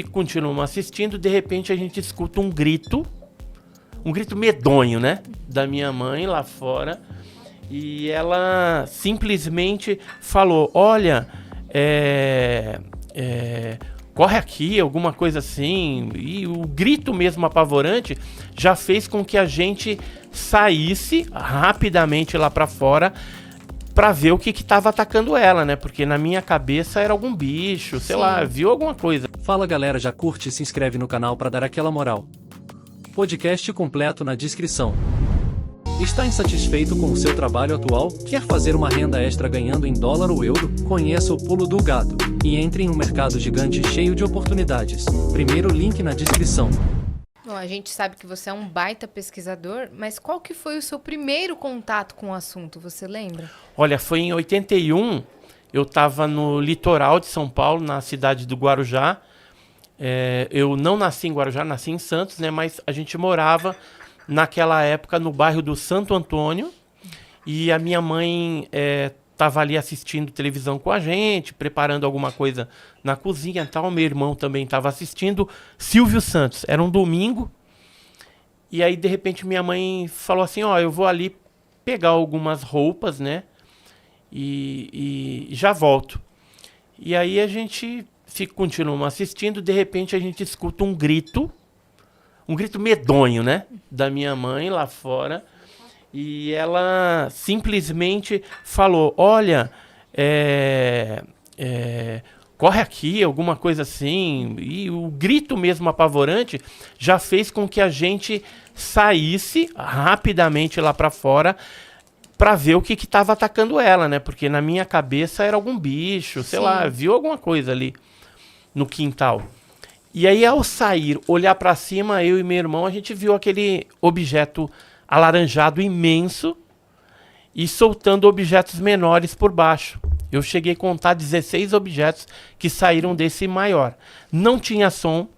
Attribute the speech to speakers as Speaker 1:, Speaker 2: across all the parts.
Speaker 1: continuamos assistindo, de repente a gente escuta um grito medonho, né? Da minha mãe lá fora. E ela simplesmente falou, olha, corre aqui, alguma coisa assim. E o grito mesmo apavorante já fez com que a gente saísse rapidamente lá pra fora pra ver o que tava atacando ela, né? Porque na minha cabeça era algum bicho, sei lá, viu alguma coisa.
Speaker 2: Fala galera, já curte e se inscreve no canal pra dar aquela moral. Podcast completo na descrição. Está insatisfeito com o seu trabalho atual? Quer fazer uma renda extra ganhando em dólar ou euro? Conheça o Pulo do Gato e entre em um mercado gigante cheio de oportunidades. Primeiro link na descrição.
Speaker 3: Bom, a gente sabe que você é um baita pesquisador, mas qual que foi o seu primeiro contato com o assunto, você lembra?
Speaker 1: Olha, foi em 81, eu estava no litoral de São Paulo, na cidade do Guarujá. Eu não nasci em Guarujá, nasci em Santos, né? Mas a gente morava naquela época no bairro do Santo Antônio, e a minha mãe estava ali assistindo televisão com a gente, preparando alguma coisa na cozinha e tal. Meu irmão também estava assistindo Silvio Santos. Era um domingo, e aí de repente minha mãe falou assim, ó, eu vou ali pegar algumas roupas, né, e já volto. E aí a gente continua assistindo, de repente a gente escuta um grito medonho, né, da minha mãe lá fora, e ela simplesmente falou, olha, corre aqui, alguma coisa assim. E o grito mesmo apavorante já fez com que a gente saísse rapidamente lá pra fora pra ver o que tava atacando ela, né, porque na minha cabeça era algum bicho, sei lá, viu alguma coisa ali no quintal. E aí, ao sair, olhar para cima, eu e meu irmão, a gente viu aquele objeto alaranjado imenso e soltando objetos menores por baixo. Eu cheguei a contar 16 objetos que saíram desse maior. Não tinha som,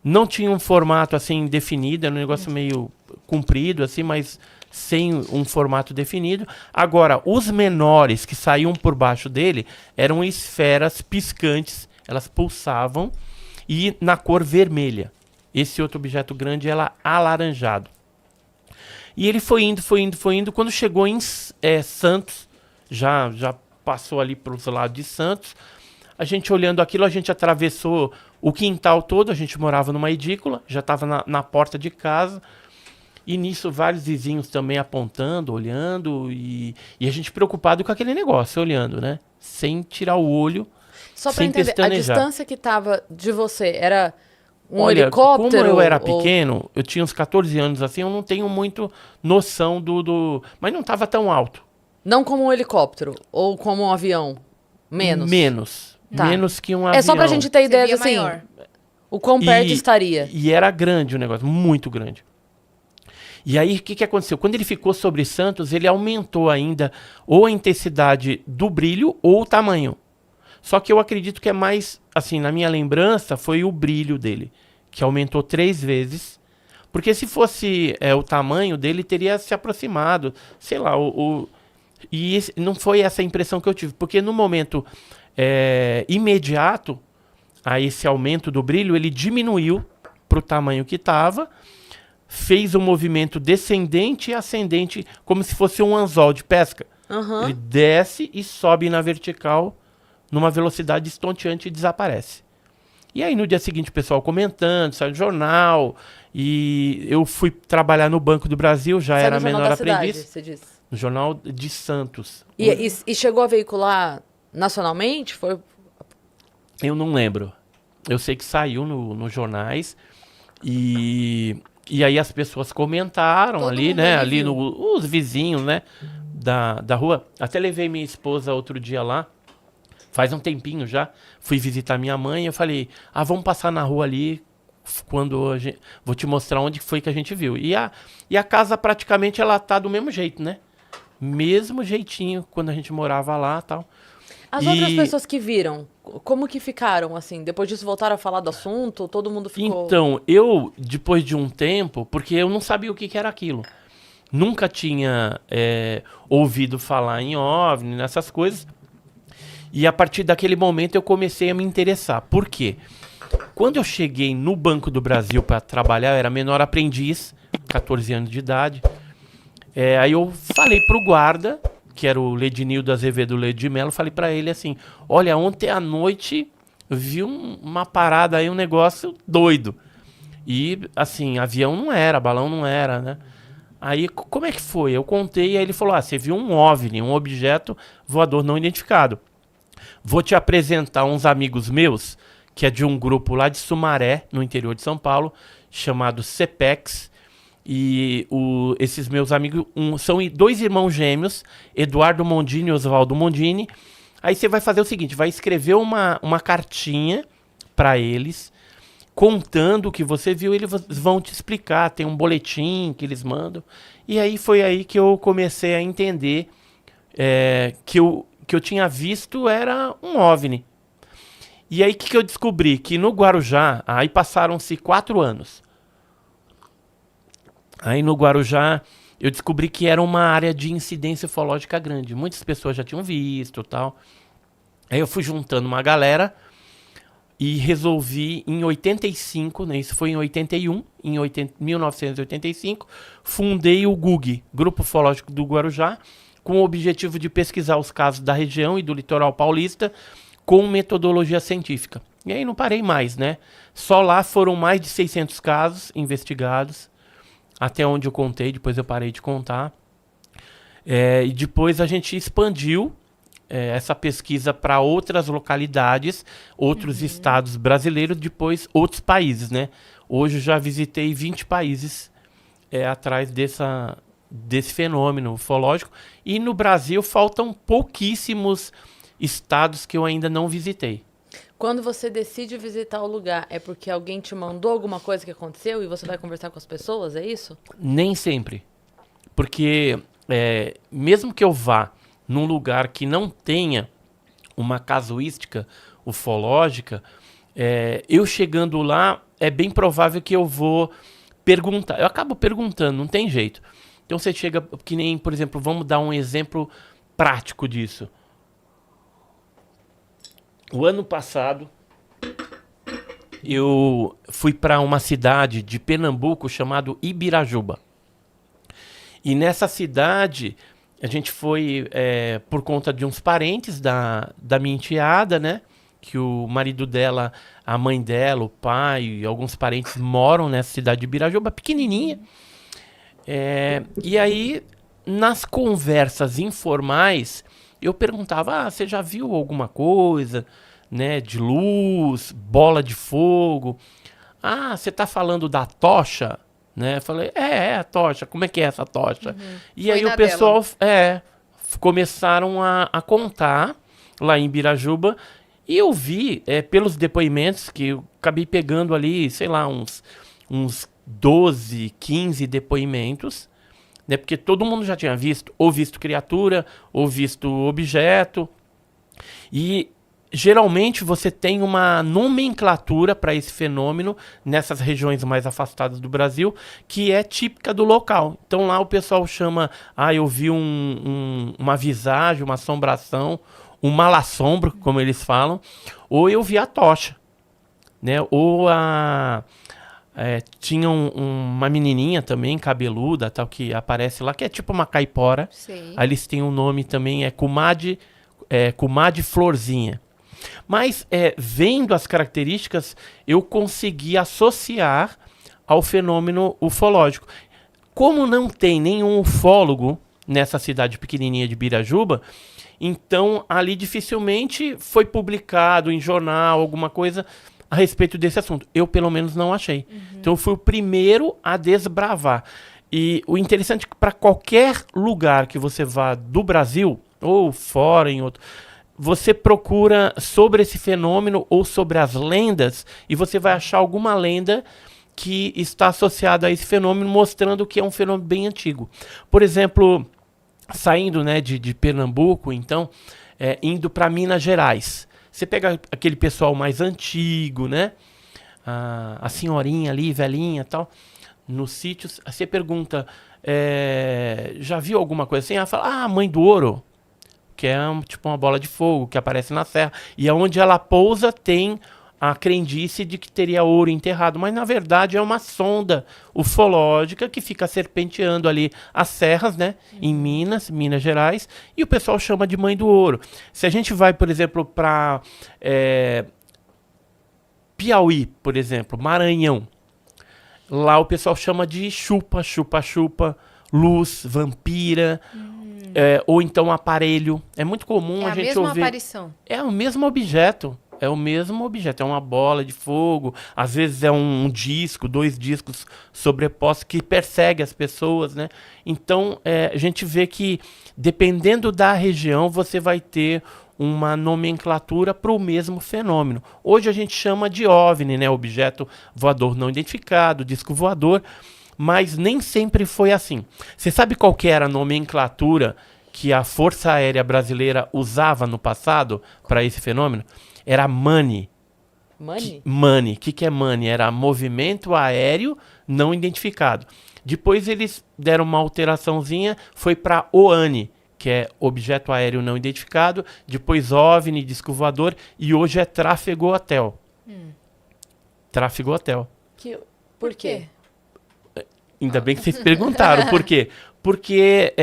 Speaker 1: não tinha um formato assim definido, era um negócio meio comprido, assim, mas sem um formato definido. Agora, os menores que saíam por baixo dele eram esferas piscantes, elas pulsavam, e na cor vermelha. Esse outro objeto grande era alaranjado. E ele foi indo. Quando chegou em Santos, já passou ali para os lados de Santos, a gente olhando aquilo, a gente atravessou o quintal todo, a gente morava numa edícula, já estava na porta de casa, e nisso vários vizinhos também apontando, olhando, e a gente preocupado com aquele negócio, olhando, né? Sem tirar o olho.
Speaker 4: Só para entender,
Speaker 1: pestanejar.
Speaker 4: a distância que tava de você era
Speaker 1: Olha,
Speaker 4: helicóptero?
Speaker 1: Como eu era pequeno, eu tinha uns 14 anos assim, eu não tenho muito noção mas não estava tão alto.
Speaker 4: Não como um helicóptero ou como um avião? Menos. Tá.
Speaker 1: Menos que um avião.
Speaker 4: É só pra gente ter ideia de assim,
Speaker 3: maior.
Speaker 4: o quão perto estaria.
Speaker 1: E era grande o negócio, muito grande. E aí, o que aconteceu? Quando ele ficou sobre Santos, ele aumentou ainda ou a intensidade do brilho ou o tamanho. Só que eu acredito que é mais, assim, na minha lembrança, foi o brilho dele, que aumentou 3 vezes. Porque se fosse o tamanho dele, teria se aproximado, sei lá, e não foi essa a impressão que eu tive. Porque no momento imediato a esse aumento do brilho, ele diminuiu para o tamanho que estava, fez um movimento descendente e ascendente, como se fosse um anzol de pesca.
Speaker 4: Uhum.
Speaker 1: Ele desce e sobe na vertical, numa velocidade estonteante, e desaparece. E aí no dia seguinte o pessoal comentando, saiu no jornal, e eu fui trabalhar no Banco do Brasil, já era menor aprendiz.
Speaker 4: Você disse.
Speaker 1: No Jornal de Santos.
Speaker 4: E chegou a veicular nacionalmente? Foi...
Speaker 1: Eu não lembro. Eu sei que saiu nos jornais, e aí as pessoas comentaram
Speaker 3: Todo
Speaker 1: ali,
Speaker 3: mundo
Speaker 1: né?
Speaker 3: ali
Speaker 1: Ali
Speaker 3: viu.
Speaker 1: os vizinhos, né? Da rua. Até levei minha esposa outro dia lá. Faz um tempinho já, fui visitar minha mãe, eu falei, vamos passar na rua ali, vou te mostrar onde foi que a gente viu. E a casa praticamente ela tá do mesmo jeito, né? Mesmo jeitinho, quando a gente morava lá e tal.
Speaker 4: As outras pessoas que viram, como que ficaram, assim? Depois disso voltaram a falar do assunto? Todo mundo ficou...
Speaker 1: Então, eu, depois de um tempo, porque eu não sabia o que era aquilo. Nunca tinha ouvido falar em OVNI, nessas coisas. E a partir daquele momento eu comecei a me interessar. Por quê? Quando eu cheguei no Banco do Brasil para trabalhar, eu era menor aprendiz, 14 anos de idade. Aí eu falei pro guarda, que era o Ledinildo Azevedo Leite de Mello, falei para ele assim, olha, ontem à noite eu vi uma parada aí, um negócio doido. E, assim, avião não era, balão não era, né? Aí, como é que foi? Eu contei e aí ele falou, você viu um OVNI, um objeto voador não identificado. Vou te apresentar uns amigos meus, que é de um grupo lá de Sumaré, no interior de São Paulo, chamado CEPEX. E esses meus amigos são 2 irmãos gêmeos, Eduardo Mondini e Oswaldo Mondini. Aí você vai fazer o seguinte, vai escrever uma cartinha para eles, contando o que você viu, eles vão te explicar, tem um boletim que eles mandam. E aí foi aí que eu comecei a entender que eu tinha visto era um OVNI. E aí que eu descobri? Que no Guarujá, aí passaram-se 4 anos. Aí no Guarujá eu descobri que era uma área de incidência ufológica grande. Muitas pessoas já tinham visto e tal. Aí eu fui juntando uma galera e resolvi em 85, né, isso foi em 81, 1985, fundei o GUG, Grupo Ufológico do Guarujá, com o objetivo de pesquisar os casos da região e do litoral paulista com metodologia científica. E aí não parei mais, né? Só lá foram mais de 600 casos investigados, até onde eu contei, depois eu parei de contar. E depois a gente expandiu essa pesquisa para outras localidades, outros estados brasileiros, depois outros países, né? Hoje eu já visitei 20 países atrás desse fenômeno ufológico. E no Brasil faltam pouquíssimos estados que eu ainda não visitei.
Speaker 4: Quando você decide visitar o lugar, é porque alguém te mandou alguma coisa que aconteceu e você vai conversar com as pessoas, é isso?
Speaker 1: Nem sempre. Porque mesmo que eu vá num lugar que não tenha uma casuística ufológica, eu chegando lá, é bem provável que eu vou perguntar. Eu acabo perguntando, não tem jeito. Então você chega, que nem, por exemplo, vamos dar um exemplo prático disso. O ano passado, eu fui para uma cidade de Pernambuco chamada Ibirajuba. E nessa cidade, a gente foi por conta de uns parentes da minha enteada, né? Que o marido dela, a mãe dela, o pai e alguns parentes moram nessa cidade de Ibirajuba, pequenininha. E aí, nas conversas informais, eu perguntava, você já viu alguma coisa, né, de luz, bola de fogo? Você tá falando da tocha? Né? Eu falei, a tocha, como é que é essa tocha? E aí o pessoal começaram a contar lá em Ibirajuba, e eu vi, pelos depoimentos, que eu acabei pegando ali, sei lá, uns 12, 15 depoimentos, né? Porque todo mundo já tinha visto, ou visto criatura, ou visto objeto. E geralmente você tem uma nomenclatura para esse fenômeno nessas regiões mais afastadas do Brasil, que é típica do local. Então lá o pessoal chama, eu vi uma visagem, uma assombração, um mal-assombro, como eles falam, ou eu vi a tocha, né? Ou tinha uma menininha também, cabeluda, tal, que aparece lá, que é tipo uma caipora.
Speaker 3: Sim.
Speaker 1: Aí eles têm um nome também, comadre Florzinha. Mas, vendo as características, eu consegui associar ao fenômeno ufológico. Como não tem nenhum ufólogo nessa cidade pequenininha de Ibirajuba, então ali dificilmente foi publicado em jornal alguma coisa a respeito desse assunto. Eu, pelo menos, não achei. Então, eu fui o primeiro a desbravar. E o interessante é que para qualquer lugar que você vá do Brasil, ou fora em outro, você procura sobre esse fenômeno ou sobre as lendas, e você vai achar alguma lenda que está associada a esse fenômeno, mostrando que é um fenômeno bem antigo. Por exemplo, saindo, né, de Pernambuco, então, indo para Minas Gerais. Você pega aquele pessoal mais antigo, né? A senhorinha ali, velhinha e tal, nos sítios. Você pergunta, já viu alguma coisa assim? Ela fala, Mãe do Ouro, que é tipo uma bola de fogo que aparece na serra. E onde ela pousa tem a crendice de que teria ouro enterrado, mas na verdade é uma sonda ufológica que fica serpenteando ali as serras, né, em Minas Gerais, e o pessoal chama de Mãe do Ouro. Se a gente vai, por exemplo, para Piauí, por exemplo, Maranhão, lá o pessoal chama de chupa, luz, vampira, ou então aparelho. É muito comum a gente
Speaker 3: mesma
Speaker 1: ouvir.
Speaker 3: aparição.
Speaker 1: É o mesmo objeto. É o mesmo objeto. É uma bola de fogo. Às vezes é um disco, 2 discos sobrepostos que persegue as pessoas, né? Então, a gente vê que, dependendo da região, você vai ter uma nomenclatura para o mesmo fenômeno. Hoje a gente chama de OVNI, né? Objeto voador não identificado, disco voador, mas nem sempre foi assim. Você sabe qual que era a nomenclatura que a Força Aérea Brasileira usava no passado para esse fenômeno? Era MANI.
Speaker 4: Money?
Speaker 1: MANI. O que é MANI? Era movimento aéreo não identificado. Depois eles deram uma alteraçãozinha, foi para OANI, que é objeto aéreo não identificado, depois OVNI, disco voador, e hoje é tráfego hotel. Tráfego hotel.
Speaker 4: Por quê?
Speaker 1: Ainda bem que vocês perguntaram. Por quê? Porque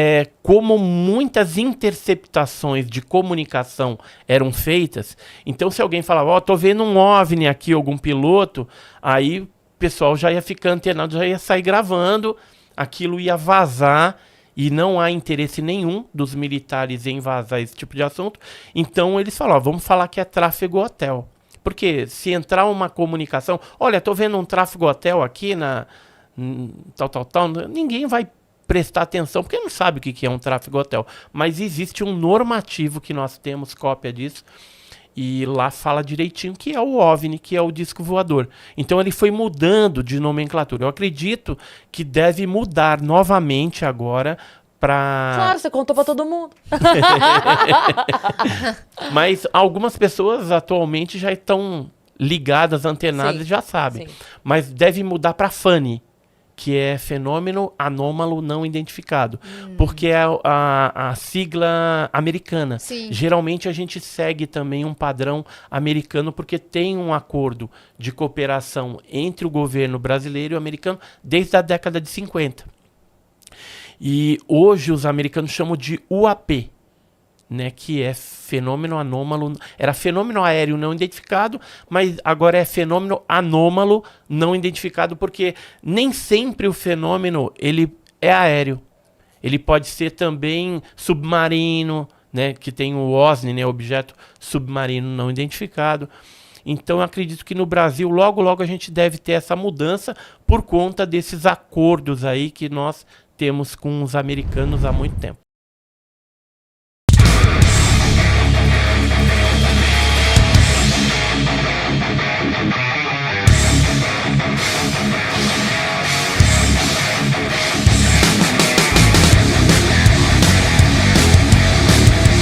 Speaker 1: como muitas interceptações de comunicação eram feitas, então se alguém falava, ó, tô vendo um OVNI aqui, algum piloto, aí o pessoal já ia ficar antenado, já ia sair gravando, aquilo ia vazar, e não há interesse nenhum dos militares em vazar esse tipo de assunto. Então eles falam, ó, vamos falar que é tráfego hotel. Porque se entrar uma comunicação, olha, tô vendo um tráfego hotel aqui na tal, ninguém vai prestar atenção, porque não sabe o que é um tráfego hotel. Mas existe um normativo que nós temos cópia disso, e lá fala direitinho que é o OVNI, que é o disco voador. Então ele foi mudando de nomenclatura. Eu acredito que deve mudar novamente agora para...
Speaker 4: Claro, você contou pra todo mundo.
Speaker 1: Mas algumas pessoas atualmente já estão ligadas, antenadas,
Speaker 4: Sim,
Speaker 1: e já sabem.
Speaker 4: sim.
Speaker 1: Mas deve mudar para FANI, que é fenômeno anômalo não identificado, porque é a sigla americana.
Speaker 3: Sim.
Speaker 1: Geralmente a gente segue também um padrão americano, porque tem um acordo de cooperação entre o governo brasileiro e o americano desde a década de 50. E hoje os americanos chamam de UAP, né, que é fenômeno anômalo, era fenômeno aéreo não identificado, mas agora é fenômeno anômalo não identificado, porque nem sempre o fenômeno ele é aéreo. Ele pode ser também submarino, né, que tem o OSNI, né, objeto submarino não identificado. Então eu acredito que no Brasil logo a gente deve ter essa mudança por conta desses acordos aí que nós temos com os americanos há muito tempo.